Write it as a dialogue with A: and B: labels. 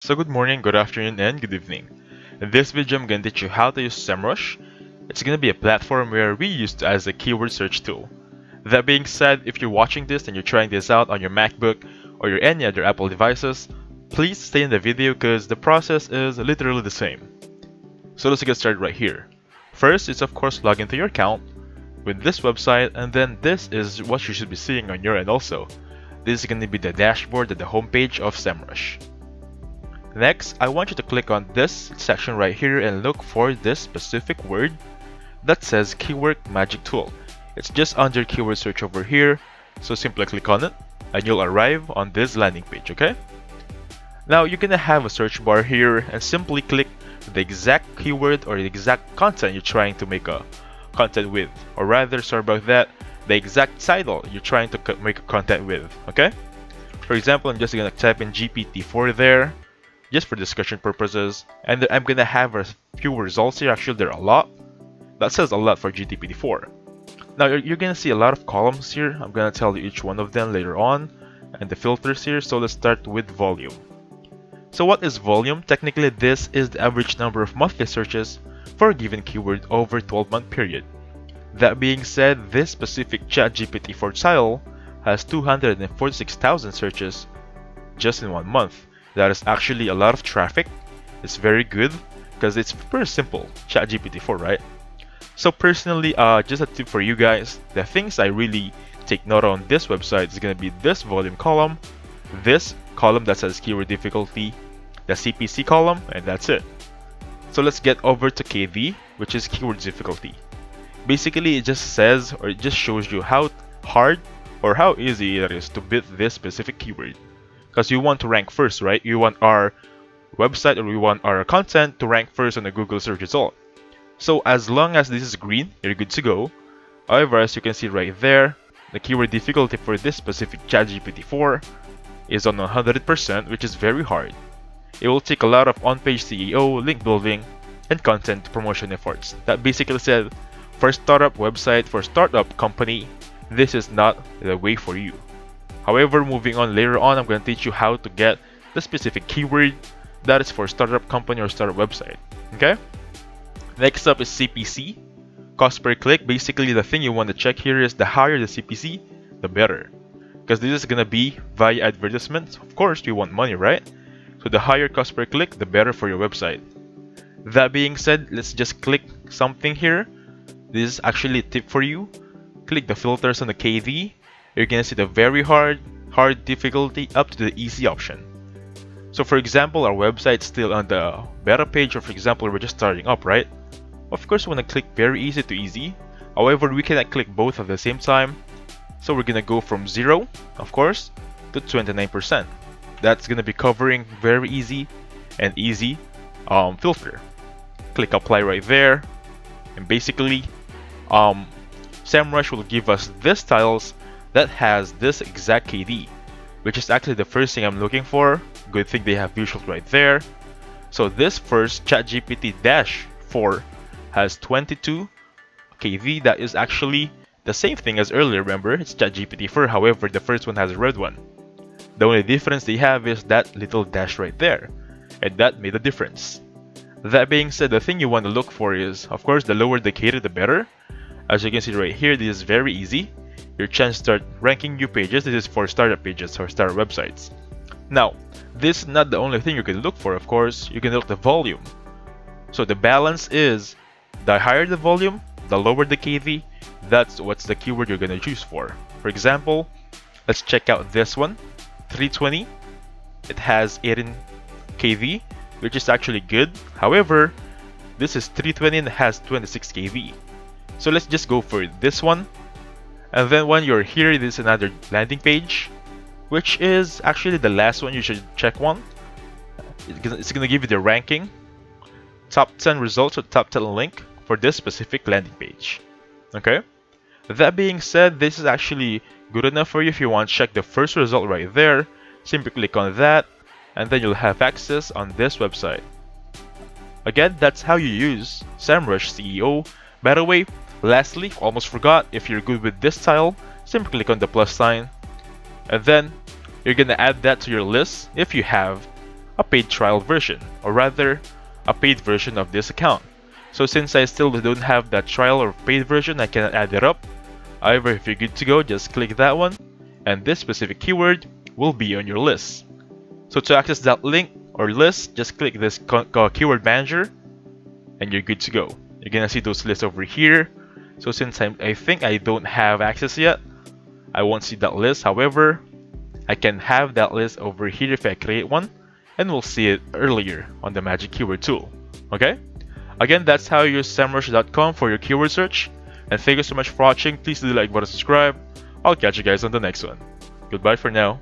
A: So good morning, good afternoon, and good evening. In this video, I'm going to teach you how to use Semrush. It's going to be a platform where we use it as a keyword search tool. That being said, if you're watching this and you're trying this out on your MacBook or your any other Apple devices, please stay in the video because the process is literally the same. So let's get started right here. First is of course log into your account with this website, and then this is what you should be seeing on your end also. This is going to be the dashboard at the homepage of Semrush. Next, I want you to click on this section right here and look for this specific word that says Keyword Magic Tool. It's just under keyword search over here, so simply click on it and you'll arrive on this landing page, okay? Now you're gonna have a search bar here and simply click the exact keyword or the exact content you're trying to make a content with, or rather, sorry about that, the exact title you're trying to make a content with, okay? For example, I'm just gonna type in GPT-4 there, just for discussion purposes, and I'm gonna have a few results here. Actually, there are a lot. That says a lot for GPT-4. Now you're gonna see a lot of columns here. I'm gonna tell you each one of them later on, and the filters here. So let's start with volume. So what is volume? Technically, this is the average number of monthly searches for a given keyword over a 12-month period. That being said, this specific ChatGPT-4 title has 246,000 searches just in 1 month. That is actually a lot of traffic. It's very good because it's very simple. ChatGPT-4, right? So personally, just a tip for you guys, the things I really take note on this website is going to be this volume column, this column that says keyword difficulty, the CPC column, and that's it. So let's get over to KV, which is keyword difficulty. Basically, it just says, or it just shows you how hard or how easy it is to beat this specific keyword. Because you want to rank first, right? You want our website or we want our content to rank first on the Google search result. So as long as this is green, you're good to go. However, as you can see right there, the keyword difficulty for this specific ChatGPT-4 is on 100%, which is very hard. It will take a lot of on-page SEO, link building, and content promotion efforts. That basically said, for startup website, for startup company, this is not the way for you. However, moving on later on, I'm going to teach you how to get the specific keyword that is for startup company or startup website. Okay? Next up is CPC, cost per click. Basically, the thing you want to check here is the higher the CPC, the better. Because this is going to be via advertisements. Of course, we want money, right? So the higher cost per click, the better for your website. That being said, let's just click something here. This is actually a tip for you. Click the filters on the KV. You're gonna see the very hard difficulty up to the easy option. So for example, our website's still on the beta page, or for example, we're just starting up, right? Of course, we want to click very easy to easy. However, we cannot click both at the same time. So we're gonna go from 0, of course, to 29%. That's gonna be covering very easy and easy filter. Click apply right there, and basically, Semrush will give us this tiles that has this exact KD, which is actually the first thing I'm looking for. Good thing they have visuals right there. So this first ChatGPT-4 has 22 KV. That is actually the same thing as earlier. Remember, it's ChatGPT-4. However, the first one has a red one. The only difference they have is that little dash right there, and that made a difference. That being said, the thing you want to look for is, of course, the lower the KD, the better. As you can see right here, this is very easy. Your chance to start ranking new pages. This is for startup pages or startup websites. Now, this is not the only thing you can look for, of course. You can look at the volume. So the balance is, the higher the volume, the lower the KV. That's what's the keyword you're going to choose for. For example, let's check out this one, 320. It has 18 KV, which is actually good. However, this is 320 and has 26 KV. So let's just go for this one. And then when you're here, this is another landing page, which is actually the last one you should check one. It's going to give you the ranking, top 10 results or top 10 link for this specific landing page. Okay? That being said, this is actually good enough for you if you want to check the first result right there. Simply click on that, and then you'll have access on this website. Again, that's how you use Semrush SEO. By the way, lastly, almost forgot, if you're good with this tile, simply click on the plus sign, and then you're gonna add that to your list if you have a paid trial version, or rather, a paid version of this account. So since I still don't have that trial or paid version, I cannot add it up. However, if you're good to go, just click that one, and this specific keyword will be on your list. So to access that link or list, just click this keyword manager, and you're good to go. You're gonna see those lists over here. So since I think I don't have access yet, I won't see that list. However, I can have that list over here if I create one, and we'll see it earlier on the magic keyword tool. Okay? Again, that's how you use semrush.com for your keyword search. And thank you so much for watching. Please do like, button, subscribe. I'll catch you guys on the next one. Goodbye for now.